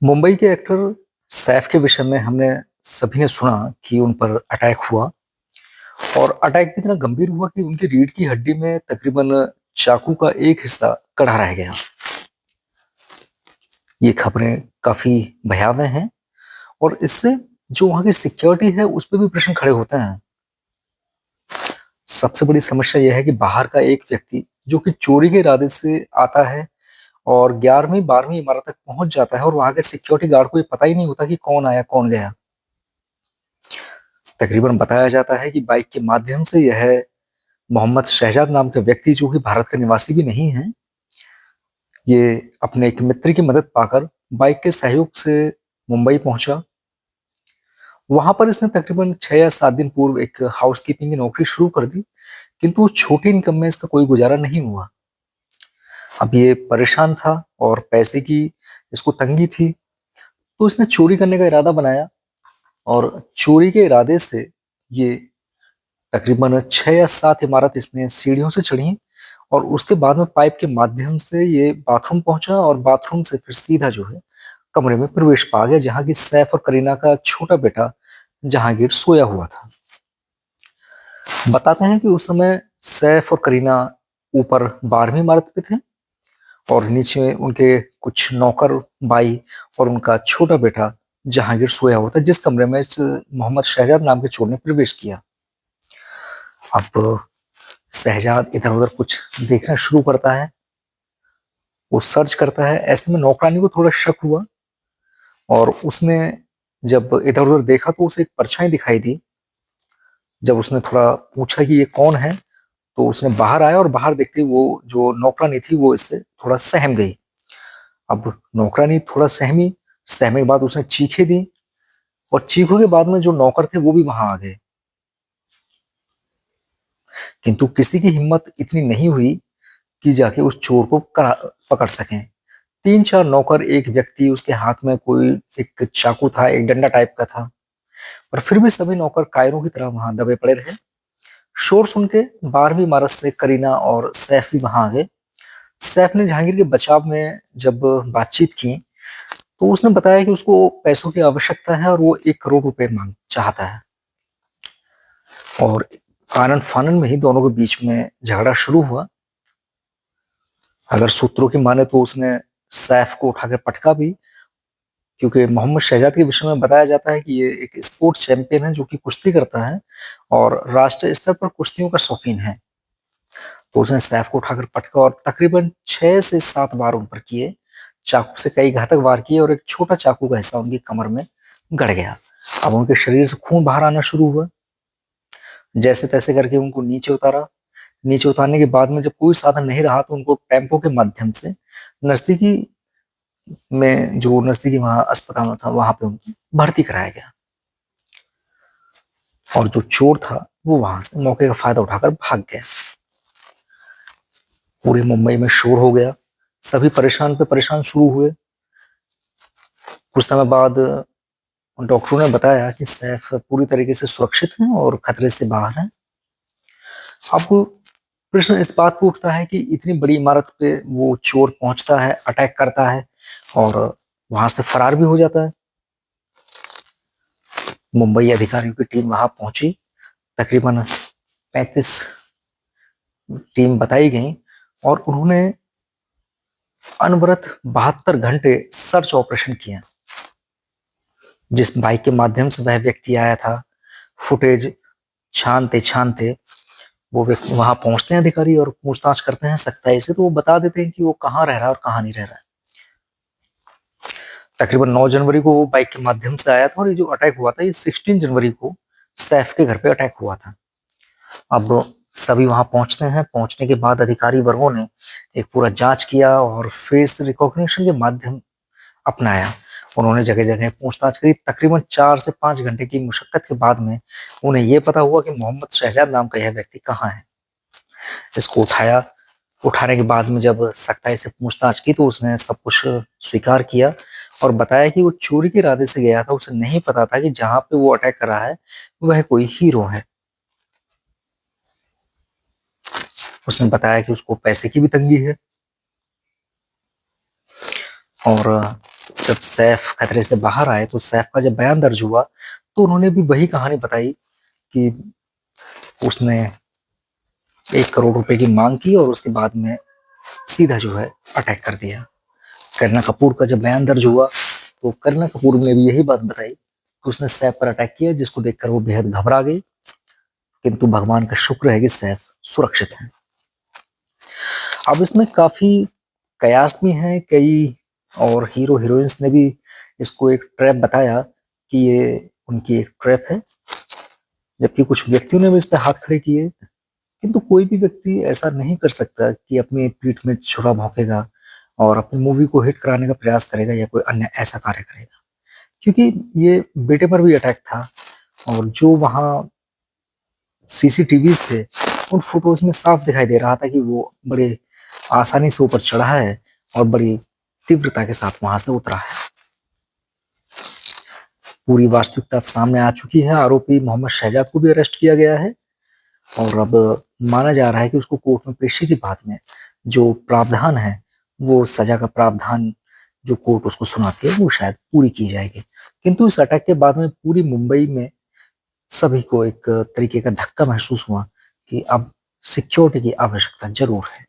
मुंबई के एक्टर सैफ के विषय में हमने सभी ने सुना कि उन पर अटैक हुआ और अटैक भी इतना गंभीर हुआ कि उनकी रीढ़ की हड्डी में तकरीबन चाकू का एक हिस्सा कड़ा रह गया। ये खबरें काफी भयावह हैं और इससे जो वहां की सिक्योरिटी है उस पर भी प्रश्न खड़े होते हैं। सबसे बड़ी समस्या यह है कि बाहर का एक व्यक्ति जो कि चोरी के इरादे से आता है और 11वीं 12वीं इमारत तक पहुंच जाता है और वहां के सिक्योरिटी गार्ड को ये पता ही नहीं होता कि कौन आया कौन गया। तकरीबन बताया जाता है कि बाइक के माध्यम से यह मोहम्मद शहजाद नाम के व्यक्ति जो कि भारत का निवासी भी नहीं है, ये अपने एक मित्र की मदद पाकर बाइक के सहयोग से मुंबई पहुंचा। वहां पर इसने तकरीबन 6 या 7 दिन पूर्व एक हाउसकीपिंग की नौकरी शुरू कर दी, किंतु उस छोटी इनकम में इसका कोई गुजारा नहीं हुआ। अब ये परेशान था और पैसे की इसको तंगी थी, तो इसने चोरी करने का इरादा बनाया और चोरी के इरादे से ये तकरीबन 6 या 7 इमारत इसने सीढ़ियों से चढ़ी और उसके बाद में पाइप के माध्यम से ये बाथरूम पहुंचा और बाथरूम से फिर सीधा जो है कमरे में प्रवेश पा गया जहां की सैफ और करीना का छोटा बेटा जहांगीर सोया हुआ था। बताते हैं कि उस समय सैफ और करीना ऊपर 12वीं इमारत पे थे और नीचे उनके कुछ नौकर बाई और उनका छोटा बेटा जहांगीर सोया हुआ था जिस कमरे में इस मोहम्मद शहजाद नाम के चोर ने प्रवेश किया। अब शहजाद इधर उधर कुछ देखना शुरू करता है, वो सर्च करता है। ऐसे में नौकरानी को थोड़ा शक हुआ और उसने जब इधर उधर देखा तो उसे एक परछाई दिखाई दी। जब उसने थोड़ा पूछा कि ये कौन है, तो उसने बाहर आया और बाहर देखते ही वो जो नौकरानी थी वो इससे थोड़ा सहम गई। अब नौकरानी थोड़ा सहमी, सहमे के बाद उसने चीखें दी और चीखों के बाद में जो नौकर थे वो भी वहां आ गए, किंतु किसी की हिम्मत इतनी नहीं हुई कि जाके उस चोर को पकड़ सकें। 3 4 नौकर, एक व्यक्ति उसके हाथ में कोई एक चाकू था, एक डंडा टाइप का था, पर फिर भी सभी नौकर कायरों की तरह वहां दबे पड़े रहे। शोर सुन के 12वीं इमारत से करीना और सैफ भी वहां आ गए। सैफ ने जहांगीर के बचाव में जब बातचीत की तो उसने बताया कि उसको पैसों की आवश्यकता है और वो 1 करोड़ रुपए मांग चाहता है। और आनन फानन में ही दोनों के बीच में झगड़ा शुरू हुआ। अगर सूत्रों की माने तो उसने सैफ को उठाकर पटका भी, क्योंकि मोहम्मद शहजाद के विषय में बताया जाता है कि ये एक स्पोर्ट्स चैंपियन है जो कि कुश्ती करता है और राष्ट्रीय स्तर पर कुश्तियों का शौकीन है। तो उसने सैफ को उठाकर पटका और तकरीबन 6 से 7 बार उन पर किए, चाकू से कई घातक वार किए और एक छोटा चाकू का हिस्सा उनकी कमर में गड़ गया। अब उनके शरीर से खून बाहर आना शुरू हुआ। जैसे तैसे करके उनको नीचे उतारा। नीचे उतारने के बाद में जब कोई साधन नहीं रहा तो उनको टेम्पो के माध्यम से नजदीकी जो नजदीकी वहां अस्पताल था वहां पे उनको भर्ती कराया गया। और जो चोर था वो वहां से मौके का फायदा उठाकर भाग गया। पूरी मुंबई में शोर हो गया, सभी परेशान पे परेशान शुरू हुए। कुछ समय बाद डॉक्टरों ने बताया कि सैफ पूरी तरीके से सुरक्षित हैं और खतरे से बाहर हैं। अब प्रश्न इस बात पे उठता है कि इतनी बड़ी इमारत पे वो चोर पहुंचता है, अटैक करता है और वहां से फरार भी हो जाता है। मुंबई अधिकारियों की टीम वहां पहुंची। तकरीबन 35 टीम बताई गई और उन्होंने अनवरत 72 घंटे सर्च ऑपरेशन किया। जिस बाइक के माध्यम से वह व्यक्ति आया था, फुटेज छानते छानते वो व्यक्ति वहां पहुंचते हैं अधिकारी और पूछताछ करते हैं सख्ताई से, तो वो बता देते हैं कि वो कहाँ रह रहा है और कहाँ नहीं रह रहा है। तकरीबन 9 जनवरी को वो बाइक के माध्यम से आया था और ये जो अटैक हुआ था ये 16 जनवरी को सैफ के घर पे अटैक हुआ था। अब सभी वहां पहुंचते हैं। पहुंचने के बाद अधिकारी वर्गों ने एक पूरा जांच किया और फेस रिकॉग्निशन के माध्यम अपनाया। उन्होंने जगह जगह पूछताछ करी। तकरीबन 4 से 5 घंटे की मुशक्कत के बाद में उन्हें यह पता हुआ कि मोहम्मद शहजाद नाम का यह व्यक्ति कहाँ है। इसको उठाया। उठाने के बाद में जब सख्ताई से पूछताछ की तो उसने सब कुछ स्वीकार किया और बताया कि वो चोरी के इरादे से गया था। उसे नहीं पता था कि जहां पे वो अटैक कर रहा है वह कोई हीरो है। उसने बताया कि उसको पैसे की भी तंगी है और जब सैफ खतरे से बाहर आए तो सैफ का जब बयान दर्ज हुआ तो उन्होंने भी वही कहानी बताई कि उसने 1 करोड़ रुपए की मांग की और उसके बाद में सीधा जो है अटैक कर दिया। करीना कपूर का जब बयान दर्ज हुआ तो करीना कपूर ने भी यही बात बताई कि उसने सैफ पर अटैक किया, जिसको देखकर वो बेहद घबरा गई, किंतु भगवान का शुक्र है कि सैफ सुरक्षित है। अब इसमें काफी कयास भी हैं कई, और हीरो हीरोइंस ने भी इसको एक ट्रैप बताया कि ये उनकी एक ट्रैप है, जबकि कुछ व्यक्तियों ने भी इस पे हाथ खड़े किए। किंतु कोई भी व्यक्ति ऐसा नहीं कर सकता कि अपनी पीठ में छुरा भोंकेगा और अपनी मूवी को हिट कराने का प्रयास करेगा या कोई अन्य ऐसा कार्य करेगा, क्योंकि ये बेटे पर भी अटैक था और जो वहाँ सीसीटीवीज थे उन फोटोज में साफ दिखाई दे रहा था कि वो बड़े आसानी से ऊपर चढ़ा है और बड़ी तीव्रता के साथ वहां से उतरा है। पूरी वास्तविकता सामने आ चुकी है। आरोपी मोहम्मद शहजाद को भी अरेस्ट किया गया है और अब माना जा रहा है कि उसको कोर्ट में पेशी के बाद में जो प्रावधान है, वो सजा का प्रावधान जो कोर्ट उसको सुनाती है वो शायद पूरी की जाएगी। किंतु इस अटैक के बाद में पूरी मुंबई में सभी को एक तरीके का धक्का महसूस हुआ कि अब सिक्योरिटी की आवश्यकता जरूर है।